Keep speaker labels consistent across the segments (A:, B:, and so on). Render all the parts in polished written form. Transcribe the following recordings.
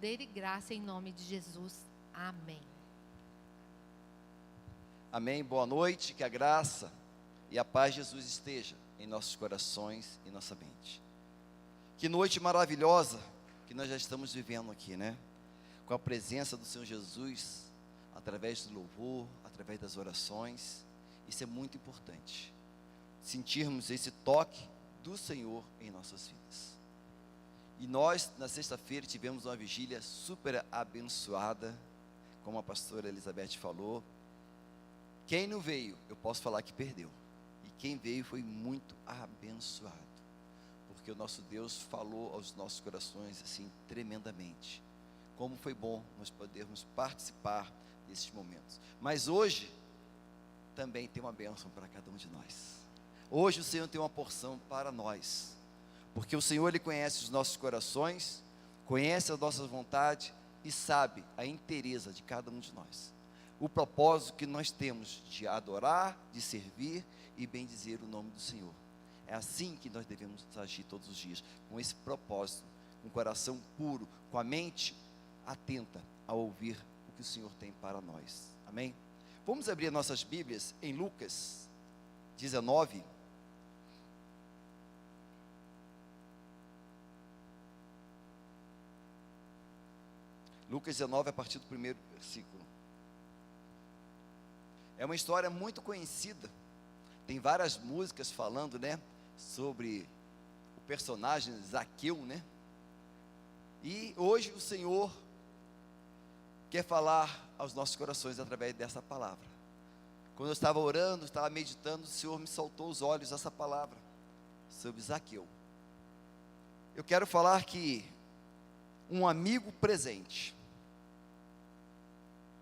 A: poder e graça em nome de Jesus. Amém.
B: Amém. Boa noite, que a graça e a paz de Jesus esteja em nossos corações e nossa mente. Que noite maravilhosa que nós já estamos vivendo aqui, né? Com a presença do Senhor Jesus, através do louvor, através das orações. Isso é muito importante, sentirmos esse toque do Senhor em nossas vidas. E nós, na sexta-feira, tivemos uma vigília super abençoada, como a pastora Elizabeth falou. Quem não veio, eu posso falar que perdeu. E quem veio foi muito abençoado, porque o nosso Deus falou aos nossos corações assim tremendamente. Como foi bom nós podermos participar desses momentos. Mas hoje também tem uma bênção para cada um de nós. Hoje o Senhor tem uma porção para nós, porque o Senhor, Ele conhece os nossos corações, conhece as nossas vontades e sabe a inteireza de cada um de nós. O propósito que nós temos de adorar, de servir e bendizer o nome do Senhor. É assim que nós devemos agir todos os dias, com esse propósito, com o coração puro, com a mente atenta a ouvir o que o Senhor tem para nós. Amém? Vamos abrir nossas Bíblias em Lucas 19. Lucas 19, a partir do primeiro versículo. É uma história muito conhecida. Tem várias músicas falando, né, sobre o personagem Zaqueu, né? E hoje o Senhor quer falar aos nossos corações através dessa palavra. Quando eu estava orando, estava meditando, o Senhor me saltou os olhos essa palavra sobre Zaqueu. Eu quero falar que um amigo presente.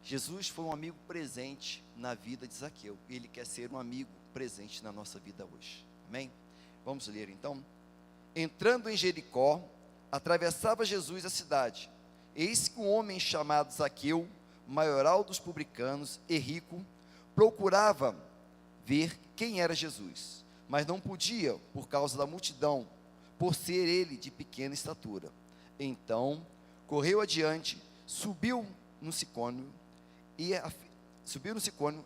B: Jesus foi um amigo presente na vida de Zaqueu. Ele quer ser um amigo presente na nossa vida hoje. Amém? Vamos ler então. Entrando em Jericó, atravessava Jesus a cidade. Eis que um homem chamado Zaqueu, maioral dos publicanos e rico, procurava ver quem era Jesus, mas não podia por causa da multidão, por ser ele de pequena estatura. Então, correu adiante, subiu no sicômoro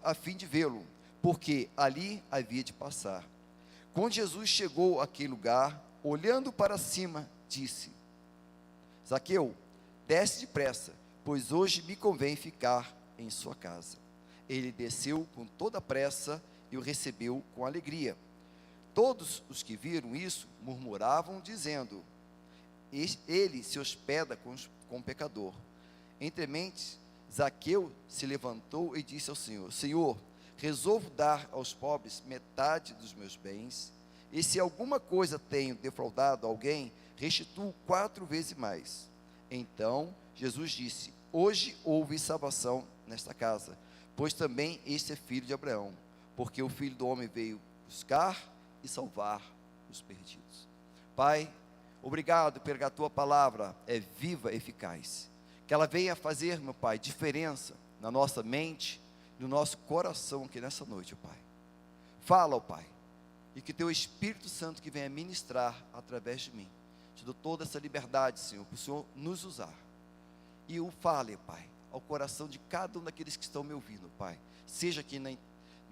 B: a fim de vê-lo, porque ali havia de passar. Quando Jesus chegou àquele lugar, olhando para cima, disse: Zaqueu, desce depressa, pois hoje me convém ficar em sua casa. Ele desceu com toda a pressa e o recebeu com alegria. Todos os que viram isso murmuravam, dizendo: ele se hospeda com o pecador. Entre mentes, Zaqueu se levantou e disse ao Senhor: Senhor, resolvo dar aos pobres metade dos meus bens, e se alguma coisa tenho defraudado alguém, restituo 4 vezes mais. Então Jesus disse: hoje houve salvação nesta casa, pois também este é filho de Abraão, porque o Filho do Homem veio buscar e salvar os perdidos. Pai, obrigado porque a tua palavra é viva e eficaz. Que ela venha fazer, meu Pai, diferença na nossa mente, no nosso coração aqui nessa noite, ó Pai. Fala, ó Pai, e que teu Espírito Santo que venha ministrar através de mim. Te dou toda essa liberdade, Senhor, para o Senhor nos usar. E o fale, Pai, ao coração de cada um daqueles que estão me ouvindo, Pai. Seja aqui na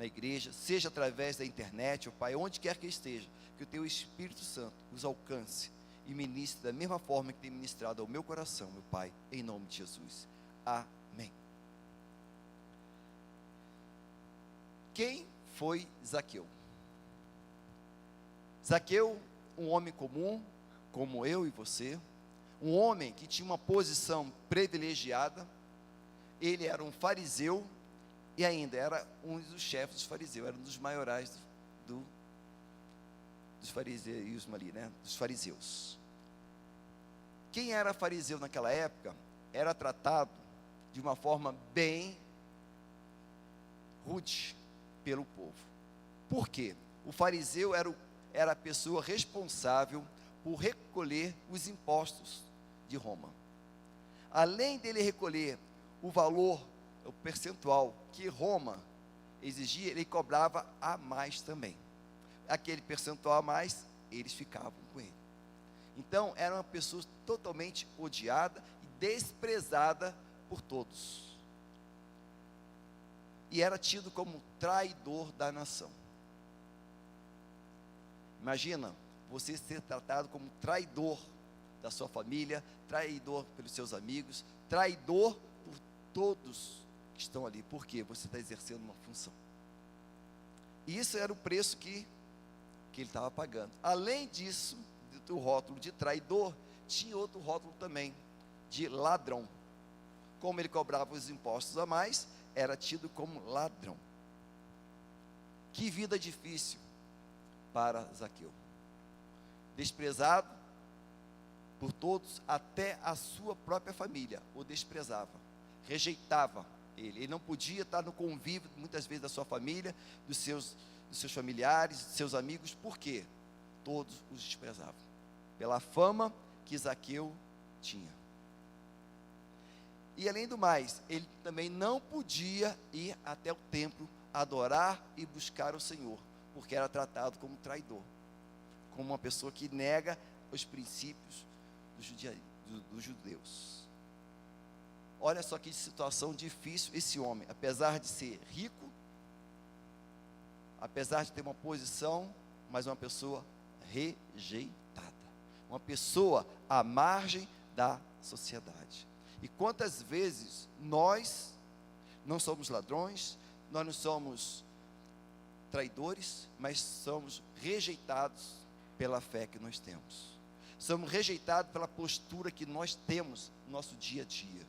B: igreja, seja através da internet, ó Pai, onde quer que esteja, que o teu Espírito Santo os alcance e ministre da mesma forma que tem ministrado ao meu coração, meu Pai, em nome de Jesus. Amém. Quem foi Zaqueu? Zaqueu, um homem comum, como eu e você, um homem que tinha uma posição privilegiada. Ele era um fariseu e ainda era um dos chefes dos fariseus, era um dos maiorais dos fariseus ali, né? Dos fariseus. Quem era fariseu naquela época era tratado de uma forma bem rude pelo povo. Por quê? O fariseu era a pessoa responsável por recolher os impostos de Roma. Além dele recolher o valor, o percentual que Roma exigia, ele cobrava a mais também. Aquele percentual a mais, eles ficavam com ele. Então, era uma pessoa totalmente odiada e desprezada por todos. E era tido como traidor da nação. Imagina você ser tratado como traidor da sua família, traidor pelos seus amigos, traidor por todos que estão ali. Por quê? Você está exercendo uma função. E isso era o preço que ele estava pagando. Além disso, do rótulo de traidor, tinha outro rótulo também, de ladrão. Como ele cobrava os impostos a mais, era tido como ladrão. Que vida difícil para Zaqueu. Desprezado por todos, até a sua própria família o desprezava, rejeitava ele. Ele não podia estar no convívio, muitas vezes, da sua família, dos seus familiares, dos seus amigos. Por quê? Todos os desprezavam, pela fama que Zaqueu tinha. E além do mais, ele também não podia ir até o templo adorar e buscar o Senhor, porque era tratado como traidor, como uma pessoa que nega os princípios dos judeus. Olha só que situação difícil esse homem, apesar de ser rico, apesar de ter uma posição, mas uma pessoa rejeitada, uma pessoa à margem da sociedade. E quantas vezes nós não somos ladrões, nós não somos traidores, mas somos rejeitados pela fé que nós temos. Somos rejeitados pela postura que nós temos no nosso dia a dia.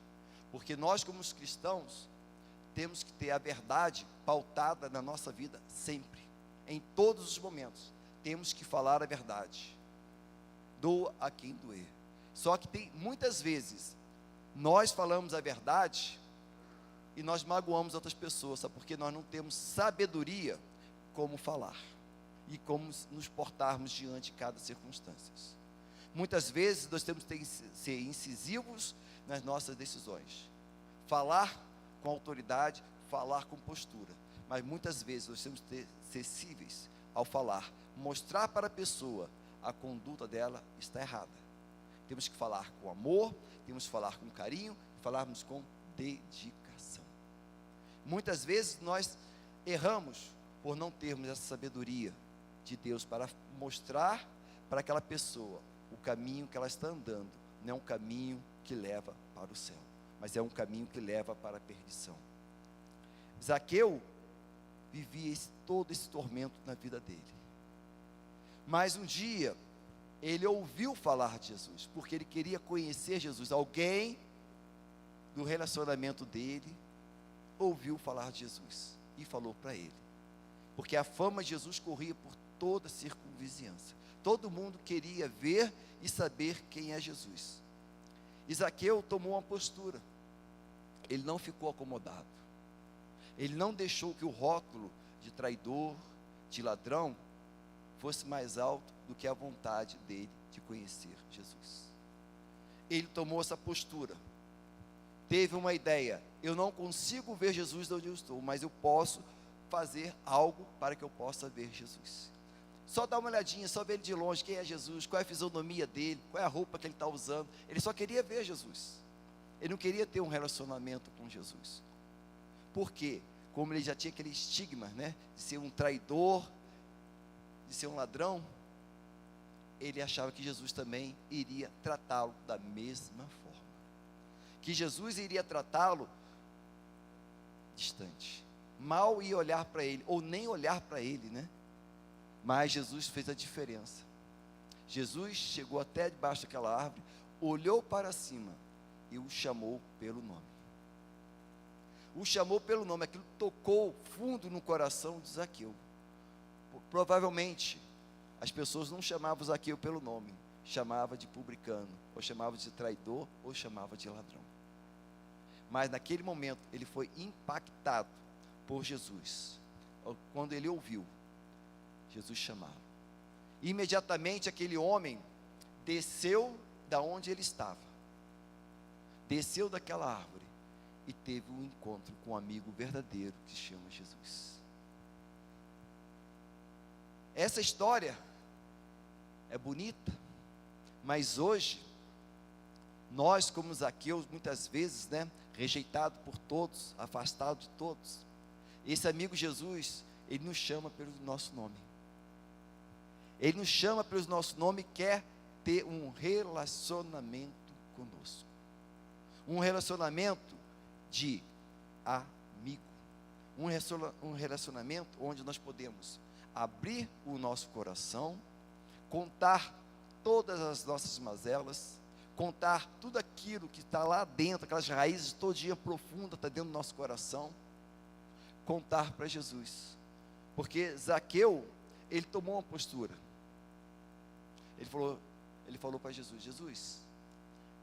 B: Porque nós, como os cristãos, temos que ter a verdade pautada na nossa vida sempre, em todos os momentos. Temos que falar a verdade. Doa a quem doer. Só que tem muitas vezes, nós falamos a verdade e nós magoamos outras pessoas, sabe? Porque nós não temos sabedoria como falar e como nos portarmos diante de cada circunstância. Muitas vezes nós temos que ser incisivos nas nossas decisões, falar com autoridade, falar com postura, mas muitas vezes nós temos que ser sensíveis ao falar, mostrar para a pessoa a conduta dela está errada. Temos que falar com amor, temos que falar com carinho, falarmos com dedicação. Muitas vezes nós erramos por não termos essa sabedoria de Deus para mostrar para aquela pessoa o caminho que ela está andando. Não é um caminho que leva para o céu, mas é um caminho que leva para a perdição. Zaqueu vivia todo esse tormento na vida dele. Mas um dia, ele ouviu falar de Jesus, porque ele queria conhecer Jesus. Alguém do relacionamento dele ouviu falar de Jesus e falou para ele, porque a fama de Jesus corria por toda a circunvizinhança. Todo mundo queria ver e saber quem é Jesus. Zaqueu tomou uma postura. Ele não ficou acomodado. Ele não deixou que o rótulo de traidor, de ladrão, fosse mais alto do que a vontade dele de conhecer Jesus. Ele tomou essa postura. Teve uma ideia: eu não consigo ver Jesus de onde eu estou, mas eu posso fazer algo para que eu possa ver Jesus. Só dá uma olhadinha, só ver ele de longe, quem é Jesus, qual é a fisionomia dele, qual é a roupa que ele está usando. Ele só queria ver Jesus. Ele não queria ter um relacionamento com Jesus. Por quê? Como ele já tinha aquele estigma, né, de ser um traidor, de ser um ladrão, ele achava que Jesus também iria tratá-lo da mesma forma. Que Jesus iria tratá-lo distante. Mal ia olhar para ele, ou nem olhar para ele, né? Mas Jesus fez a diferença. Jesus chegou até debaixo daquela árvore, olhou para cima e o chamou pelo nome. O chamou pelo nome, aquilo tocou fundo no coração de Zaqueu. Provavelmente, as pessoas não chamavam Zaqueu pelo nome, chamava de publicano, ou chamava de traidor, ou chamava de ladrão. Mas naquele momento, ele foi impactado por Jesus. Quando ele ouviu Jesus chamá-lo, imediatamente aquele homem desceu da onde ele estava, desceu daquela árvore e teve um encontro com um amigo verdadeiro que se chama Jesus. Essa história é bonita, mas hoje Nós, como Zaqueu, muitas vezes, né, rejeitado por todos, afastado de todos, esse amigo Jesus, ele nos chama pelo nosso nome. Ele nos chama pelo nosso nome e quer ter um relacionamento conosco. Um relacionamento de amigo. Um relacionamento onde nós podemos abrir o nosso coração, contar todas as nossas mazelas, contar tudo aquilo que está lá dentro, aquelas raízes todinha profunda, está dentro do nosso coração, contar para Jesus. Porque Zaqueu, ele tomou uma postura. Ele falou para Jesus: Jesus,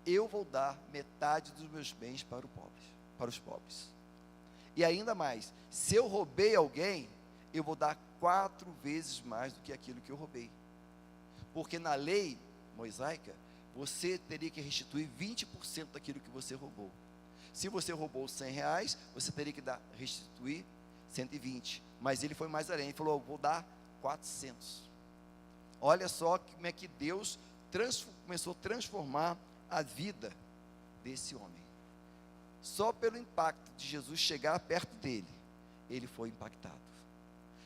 B: eu vou dar metade dos meus bens para os pobres. E ainda mais, se eu roubei alguém, eu vou dar 4 vezes mais do que aquilo que eu roubei. Porque na lei mosaica, você teria que restituir 20% daquilo que você roubou. Se você roubou R$100, você teria que restituir 120. Mas ele foi mais além, ele falou: vou dar 400. Olha só como é que Deus começou a transformar a vida desse homem. Só pelo impacto de Jesus chegar perto dele, ele foi impactado.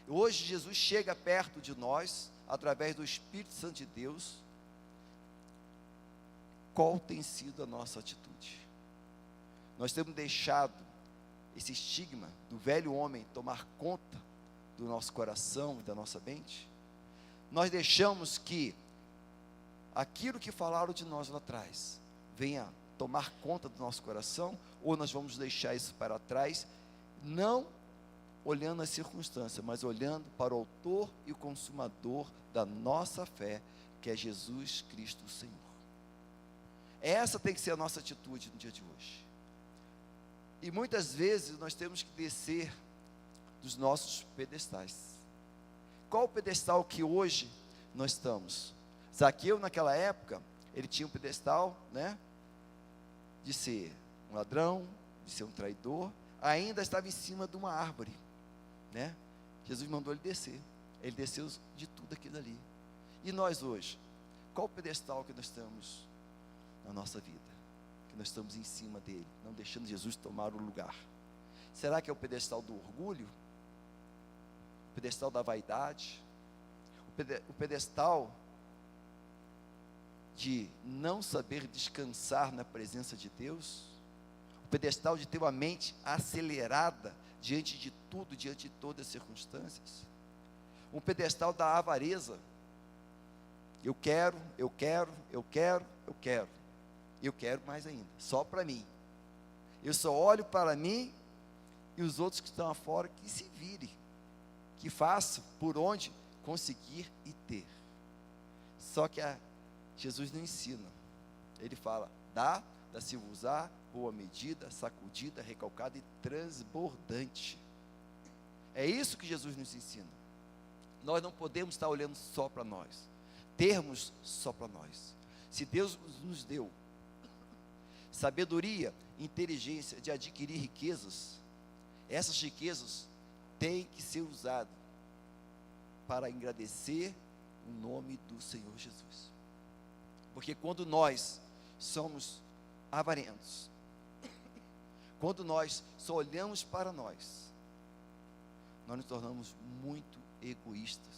B: Hoje Jesus chega perto de nós, através do Espírito Santo de Deus. Qual tem sido a nossa atitude? Nós temos deixado esse estigma do velho homem tomar conta do nosso coração e da nossa mente? Nós deixamos que aquilo que falaram de nós lá atrás venha tomar conta do nosso coração, ou nós vamos deixar isso para trás, não olhando as circunstâncias, mas olhando para o autor e o consumador da nossa fé, que é Jesus Cristo o Senhor. Essa tem que ser a nossa atitude no dia de hoje. E muitas vezes nós temos que descer dos nossos pedestais. Qual o pedestal que hoje nós estamos? Zaqueu, naquela época, ele tinha um pedestal, né, de ser um ladrão, de ser um traidor, ainda estava em cima de uma árvore, né? Jesus mandou ele descer. Ele desceu de tudo aquilo ali. E nós hoje, qual o pedestal que nós estamos na nossa vida? Que nós estamos em cima dele, não deixando Jesus tomar o lugar. Será que é o pedestal do orgulho? O pedestal da vaidade? O pedestal de não saber descansar na presença de Deus? O pedestal de ter uma mente acelerada diante de tudo, diante de todas as circunstâncias? Um pedestal da avareza. Eu quero mais ainda, só para mim. Eu só olho para mim, e os outros que estão afora, que se virem, que façam por onde conseguir e ter. Só que Jesus não ensina. Ele fala: dá-se usar, boa medida, sacudida, recalcada e transbordante. É isso que Jesus nos ensina. Nós não podemos estar olhando só para nós, termos só para nós. Se Deus nos deu sabedoria, inteligência de adquirir riquezas, essas riquezas têm que ser usadas para engrandecer o nome do Senhor Jesus. Porque quando nós somos avarentos, quando nós só olhamos para nós nos tornamos muito egoístas.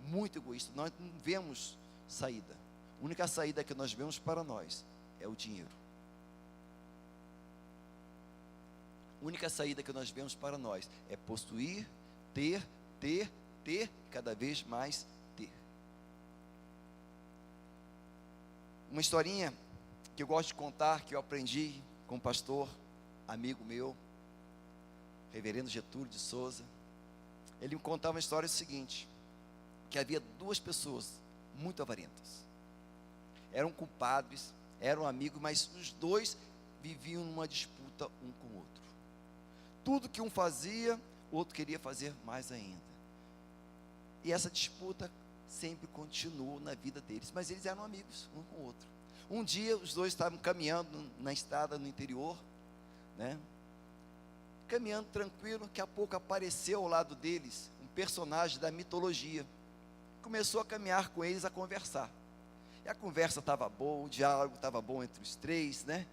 B: Muito egoístas. Nós não vemos saída. A única saída que nós vemos para nós é o dinheiro. A única saída que nós vemos para nós é possuir, ter, cada vez mais ter. Uma historinha que eu gosto de contar, que eu aprendi com um pastor, amigo meu, reverendo Getúlio de Souza. Ele me contava uma história seguinte, que havia 2 pessoas muito avarentas. Eram compadres, eram amigos, mas os 2 viviam numa disputa um com o outro. Tudo que um fazia, o outro queria fazer mais ainda. E essa disputa sempre continuou na vida deles, mas eles eram amigos um com o outro. Um dia os 2 estavam caminhando na estrada no interior, né? Caminhando tranquilo, daqui a pouco apareceu ao lado deles um personagem da mitologia. Começou a caminhar com eles, a conversar. E a conversa estava boa, o diálogo estava bom entre os três, né?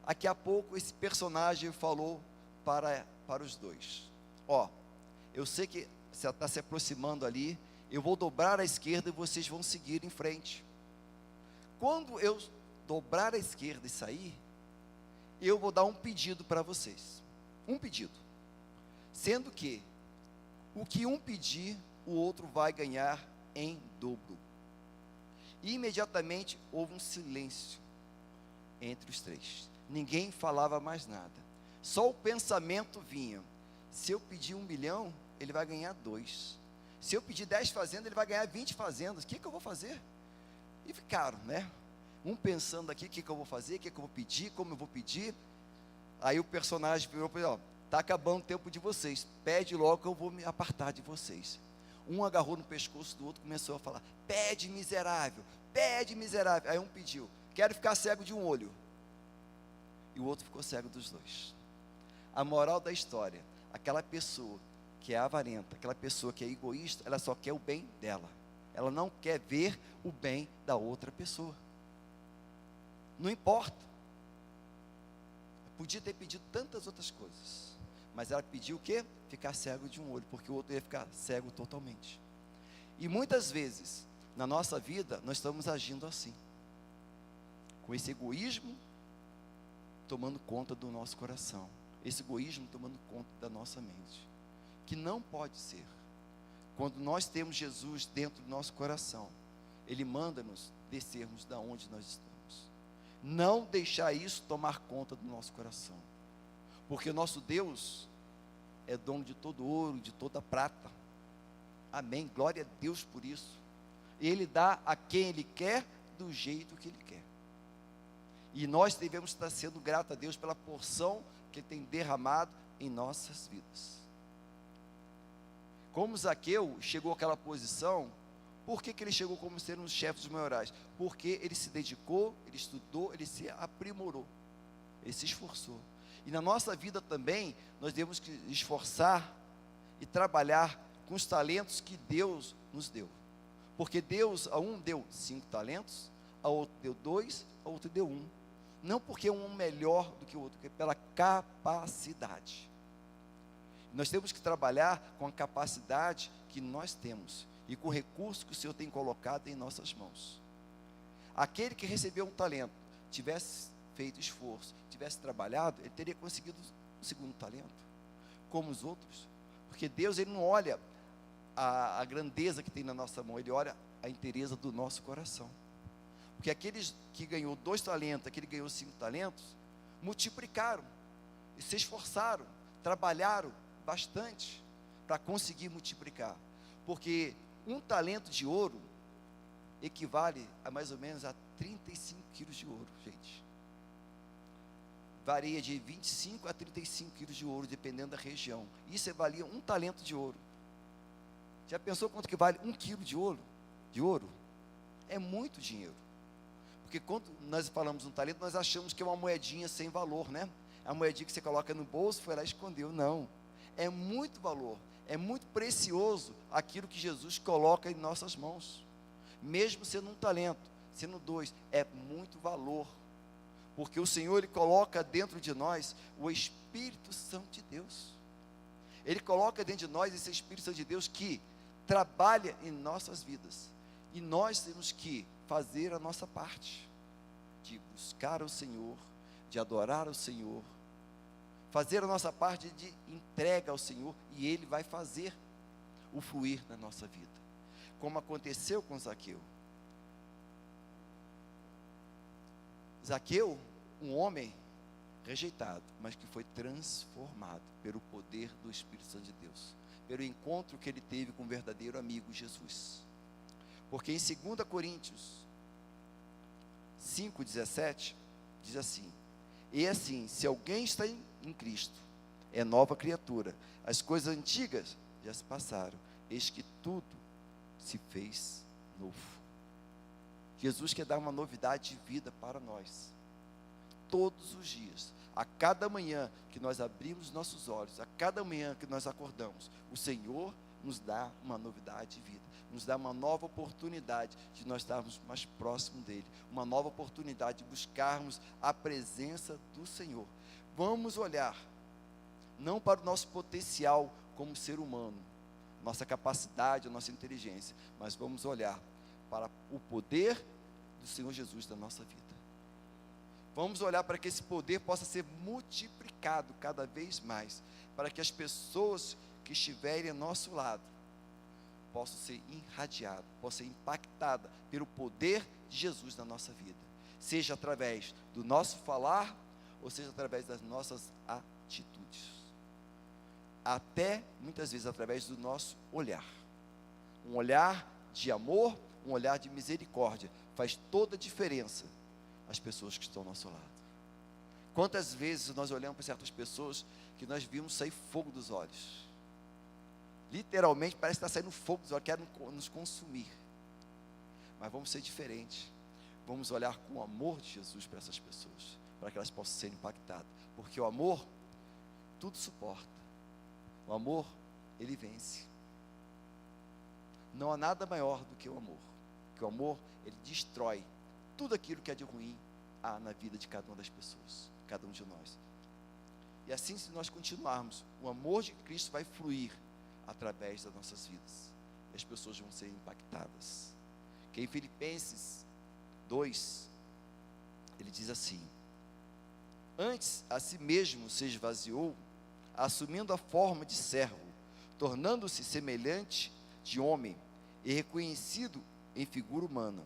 B: Daqui a pouco esse personagem falou para os dois: ó, eu sei que você está se aproximando ali, eu vou dobrar à esquerda e vocês vão seguir em frente. Quando eu dobrar à esquerda e sair, eu vou dar um pedido para vocês. Um pedido. Sendo que o que um pedir, o outro vai ganhar em dobro. E imediatamente houve um silêncio entre os três. Ninguém falava mais nada. Só o pensamento vinha: se eu pedir 1 milhão, ele vai ganhar 2. Se eu pedir 10 fazendas, ele vai ganhar 20 fazendas. O que eu vou fazer? E ficaram, né? Um pensando aqui, o que eu vou fazer, o que eu vou pedir, como eu vou pedir. Aí o personagem virou para ele: ó, está acabando o tempo de vocês, pede logo que eu vou me apartar de vocês. Um agarrou no pescoço do outro, começou a falar: pede miserável, pede miserável. Aí um pediu: quero ficar cego de um olho. E o outro ficou cego dos dois. A moral da história: aquela pessoa que é avarenta, aquela pessoa que é egoísta, ela só quer o bem dela. Ela não quer ver o bem da outra pessoa. Não importa. Podia ter pedido tantas outras coisas, mas ela pediu o quê? Ficar cego de um olho, porque o outro ia ficar cego totalmente. E muitas vezes, na nossa vida, nós estamos agindo assim, com esse egoísmo tomando conta do nosso coração, esse egoísmo tomando conta da nossa mente, que não pode ser. Quando nós temos Jesus dentro do nosso coração, Ele manda-nos descermos da onde nós estamos. Não deixar isso tomar conta do nosso coração, porque o nosso Deus é dono de todo ouro, de toda prata. Amém, glória a Deus por isso. Ele dá a quem Ele quer, do jeito que Ele quer. E nós devemos estar sendo gratos a Deus pela porção que Ele tem derramado em nossas vidas. Como Zaqueu chegou àquela posição, por que ele chegou como sendo um dos chefes dos maiorais? Porque ele se dedicou, ele estudou, ele se aprimorou, ele se esforçou. E na nossa vida também, nós devemos que esforçar e trabalhar com os talentos que Deus nos deu. Porque Deus, a um deu 5 talentos, a outro deu 2, a outro deu 1. Não porque um melhor do que o outro, porque pela capacidade. Nós temos que trabalhar com a capacidade que nós temos e com o recurso que o Senhor tem colocado em nossas mãos. Aquele que recebeu um talento, tivesse feito esforço, tivesse trabalhado, ele teria conseguido o segundo talento, como os outros. Porque Deus, Ele não olha a grandeza que tem na nossa mão, Ele olha a inteireza do nosso coração. Porque aqueles que ganhou 2 talentos, aquele que ganhou 5 talentos, multiplicaram, e se esforçaram, trabalharam bastante para conseguir multiplicar. Porque 1 talento de ouro equivale a mais ou menos a 35 quilos de ouro, gente. Varia de 25 a 35 quilos de ouro, dependendo da região. Isso valia 1 talento de ouro. Já pensou quanto que vale 1 quilo de ouro? É muito dinheiro. Porque quando nós falamos um talento, nós achamos que é uma moedinha sem valor, né? A moedinha que você coloca no bolso, foi lá e escondeu. Não. É muito valor. É muito precioso aquilo que Jesus coloca em nossas mãos. Mesmo sendo 1 talento, sendo 2, é muito valor. Porque o Senhor, Ele coloca dentro de nós o Espírito Santo de Deus. Ele coloca dentro de nós esse Espírito Santo de Deus que trabalha em nossas vidas. E nós temos que fazer a nossa parte, de buscar o Senhor, de adorar o Senhor, fazer a nossa parte de entrega ao Senhor, e Ele vai fazer o fluir na nossa vida, como aconteceu com Zaqueu. Zaqueu, um homem rejeitado, mas que foi transformado pelo poder do Espírito Santo de Deus, pelo encontro que ele teve com o verdadeiro amigo Jesus. Porque em 2 Coríntios 5,17, diz assim: e assim, se alguém está em Cristo, é nova criatura, as coisas antigas já se passaram, eis que tudo se fez novo. Jesus quer dar uma novidade de vida para nós, todos os dias, a cada manhã que nós abrimos nossos olhos, a cada manhã que nós acordamos, o Senhor nos dá uma novidade de vida, nos dá uma nova oportunidade de nós estarmos mais próximos dele, uma nova oportunidade de buscarmos a presença do Senhor. Vamos olhar, não para o nosso potencial como ser humano, nossa capacidade, a nossa inteligência, mas vamos olhar para o poder do Senhor Jesus na nossa vida. Vamos olhar para que esse poder possa ser multiplicado cada vez mais, para que as pessoas que estiverem ao nosso lado possam ser irradiadas, possam ser impactadas pelo poder de Jesus na nossa vida, seja através do nosso falar, ou seja através das nossas atitudes, até muitas vezes através do nosso olhar, um olhar de amor, um olhar de misericórdia, faz toda a diferença as pessoas que estão ao nosso lado. Quantas vezes nós olhamos para certas pessoas que nós vimos sair fogo dos olhos, literalmente parece que está saindo fogo dos olhos, quer nos consumir, mas vamos ser diferentes, vamos olhar com o amor de Jesus para essas pessoas, para que elas possam ser impactadas, porque o amor tudo suporta, o amor ele vence, não há nada maior do que o amor, porque o amor ele destrói tudo aquilo que é de ruim há na vida de cada uma das pessoas, cada um de nós. E assim, se nós continuarmos, o amor de Cristo vai fluir através das nossas vidas, e as pessoas vão ser impactadas. Que em Filipenses 2, ele diz assim: antes a si mesmo se esvaziou, assumindo a forma de servo, tornando-se semelhante de homem, e reconhecido em figura humana,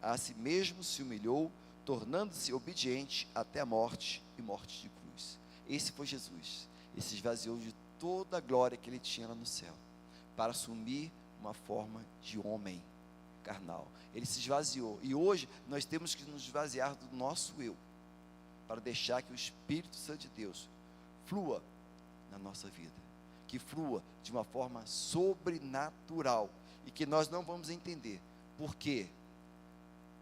B: a si mesmo se humilhou, tornando-se obediente até a morte e morte de cruz. Esse foi Jesus, ele se esvaziou de toda a glória que ele tinha lá no céu, para assumir uma forma de homem carnal, ele se esvaziou, e hoje nós temos que nos esvaziar do nosso eu, para deixar que o Espírito Santo de Deus flua na nossa vida, que flua de uma forma sobrenatural, e que nós não vamos entender, porque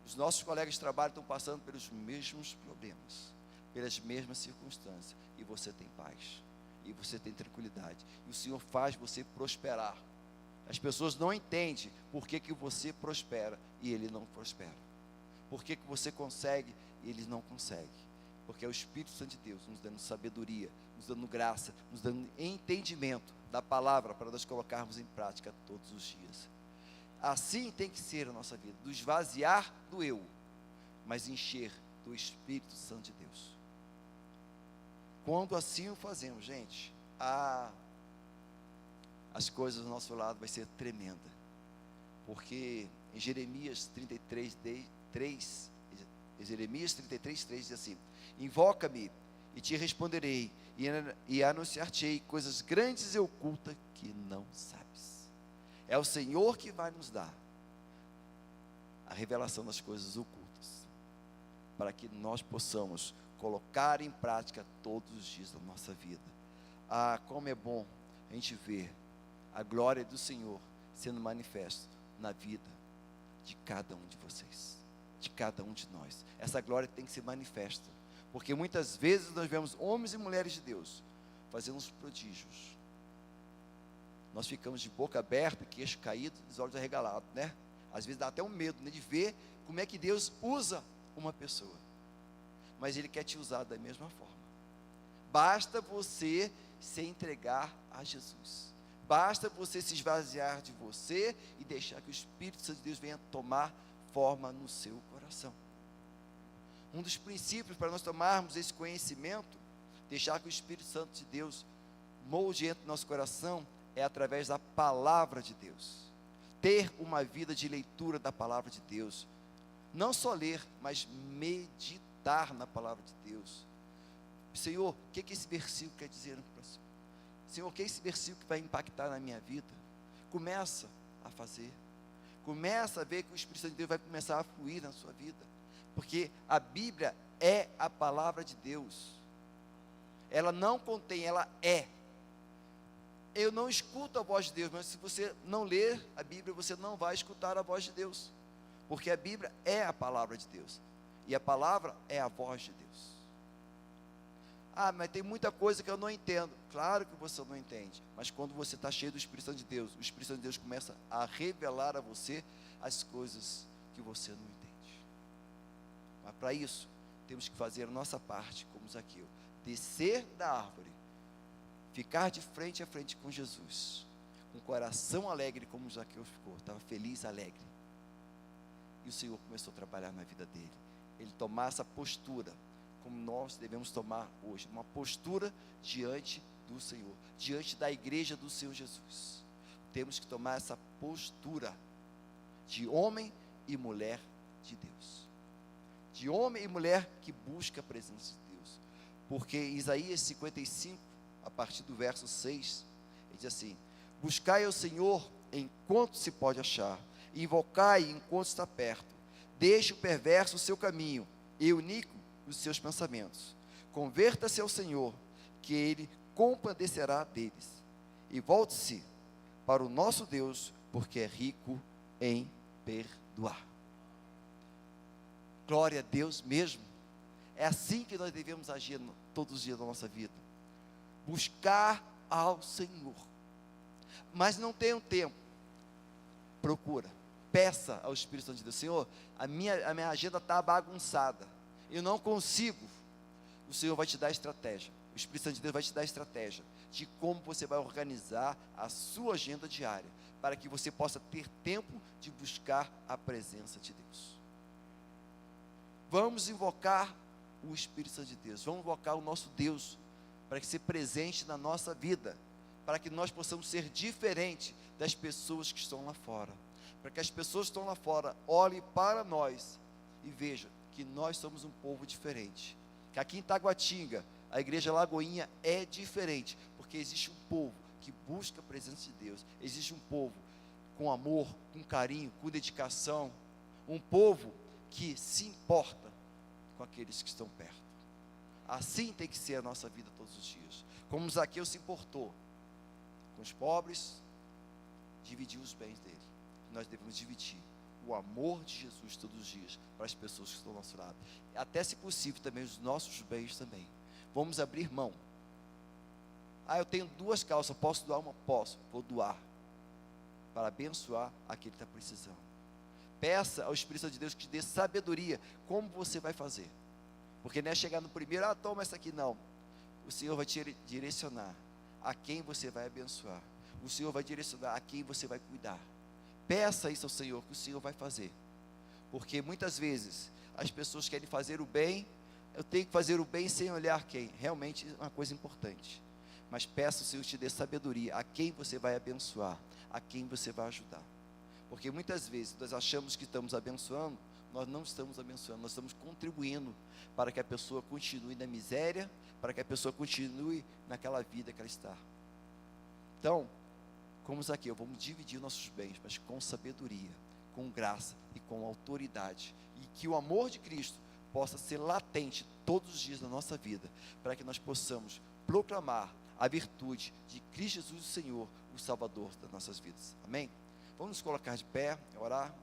B: os nossos colegas de trabalho estão passando pelos mesmos problemas, pelas mesmas circunstâncias, e você tem paz, e você tem tranquilidade, e o Senhor faz você prosperar. As pessoas não entendem por que você prospera e ele não prospera, por que você consegue e eles não conseguem, porque é o Espírito Santo de Deus nos dando sabedoria, nos dando graça, nos dando entendimento da palavra para nós colocarmos em prática todos os dias. Assim tem que ser a nossa vida, do esvaziar do eu, mas encher do Espírito Santo de Deus. Quando assim o fazemos, gente, as coisas do nosso lado vai ser tremenda, porque em Jeremias 33:3 diz assim: invoca-me e te responderei, e anunciar-te-ei coisas grandes e ocultas que não sabes. É o Senhor que vai nos dar a revelação das coisas ocultas, para que nós possamos colocar em prática todos os dias da nossa vida. Como é bom a gente ver a glória do Senhor sendo manifesta na vida de cada um de vocês, de cada um de nós. Essa glória tem que ser manifesta, porque muitas vezes nós vemos homens e mulheres de Deus fazendo os prodígios, nós ficamos de boca aberta, queixo caído, os olhos arregalados, né? Às vezes dá até um medo, né, de ver como é que Deus usa uma pessoa, mas Ele quer te usar da mesma forma. Basta você se entregar a Jesus, basta você se esvaziar de você e deixar que o Espírito Santo de Deus venha tomar forma no seu coração. Um dos princípios para nós tomarmos esse conhecimento, deixar que o Espírito Santo de Deus molde dentro do nosso coração, é através da palavra de Deus, ter uma vida de leitura da palavra de Deus, não só ler, mas meditar na palavra de Deus. Senhor, o que esse versículo quer dizer no próximo? Senhor, o que esse versículo vai impactar na minha vida? Começa a fazer, começa a ver que o Espírito Santo de Deus vai começar a fluir na sua vida, porque a Bíblia é a palavra de Deus, ela não contém, ela é. Eu não escuto a voz de Deus, mas se você não ler a Bíblia, você não vai escutar a voz de Deus, porque a Bíblia é a palavra de Deus, e a palavra é a voz de Deus. Ah, mas tem muita coisa que eu não entendo. Claro que você não entende, mas quando você está cheio do Espírito Santo de Deus, o Espírito Santo de Deus começa a revelar a você as coisas que você não entende. Mas para isso, temos que fazer a nossa parte, como Zaqueu, descer da árvore, ficar de frente a frente com Jesus, com o coração alegre, como Zaqueu ficou, estava feliz, alegre. E o Senhor começou a trabalhar na vida dele. Ele tomar essa postura, como nós devemos tomar hoje, uma postura diante do Senhor, diante da igreja do Senhor Jesus. Temos que tomar essa postura de homem e mulher de Deus, de homem e mulher que busca a presença de Deus, porque Isaías 55, a partir do verso 6, ele diz assim: buscai ao Senhor enquanto se pode achar, invocai enquanto está perto, deixe o perverso o seu caminho, e o iníquo os seus pensamentos, converta-se ao Senhor, que Ele compadecerá deles, e volte-se para o nosso Deus, porque é rico em perdoar. Glória a Deus mesmo. É assim que nós devemos agir todos os dias da nossa vida, buscar ao Senhor. Mas não tenha um tempo, procura, peça ao Espírito Santo de Deus: Senhor, a minha agenda está bagunçada, eu não consigo. O Senhor vai te dar estratégia, o Espírito Santo de Deus vai te dar estratégia de como você vai organizar a sua agenda diária, para que você possa ter tempo de buscar a presença de Deus. Vamos invocar o Espírito Santo de Deus, vamos invocar o nosso Deus, para que seja presente na nossa vida, para que nós possamos ser diferentes das pessoas que estão lá fora, para que as pessoas que estão lá fora olhem para nós e vejam que nós somos um povo diferente, que aqui em Taguatinga, a igreja Lagoinha é diferente, porque existe um povo que busca a presença de Deus, existe um povo com amor, com carinho, com dedicação, um povo que se importa com aqueles que estão perto. Assim tem que ser a nossa vida todos os dias, como Zaqueu se importou com os pobres, dividiu os bens dele. Nós devemos dividir o amor de Jesus todos os dias para as pessoas que estão ao nosso lado, até se possível também os nossos bens também. Vamos abrir mão. Ah, eu tenho 2 calças, posso doar uma? Posso, vou doar, para abençoar aquele que está precisando. Peça ao Espírito Santo de Deus que te dê sabedoria, como você vai fazer, porque não é chegar no primeiro: ah, toma essa aqui, não. O Senhor vai te direcionar a quem você vai abençoar, o Senhor vai direcionar a quem você vai cuidar. Peça isso ao Senhor, que o Senhor vai fazer, porque muitas vezes as pessoas querem fazer o bem. Eu tenho que fazer o bem sem olhar quem, realmente é uma coisa importante, mas peça ao Senhor te dê sabedoria, a quem você vai abençoar, a quem você vai ajudar, porque muitas vezes nós achamos que estamos abençoando, nós não estamos abençoando, nós estamos contribuindo para que a pessoa continue na miséria, para que a pessoa continue naquela vida que ela está. Então, como Zaqueu, vamos dividir nossos bens, mas com sabedoria, com graça e com autoridade, e que o amor de Cristo possa ser latente todos os dias da nossa vida, para que nós possamos proclamar a virtude de Cristo Jesus, o Senhor, o Salvador das nossas vidas. Amém? Vamos nos colocar de pé, orar.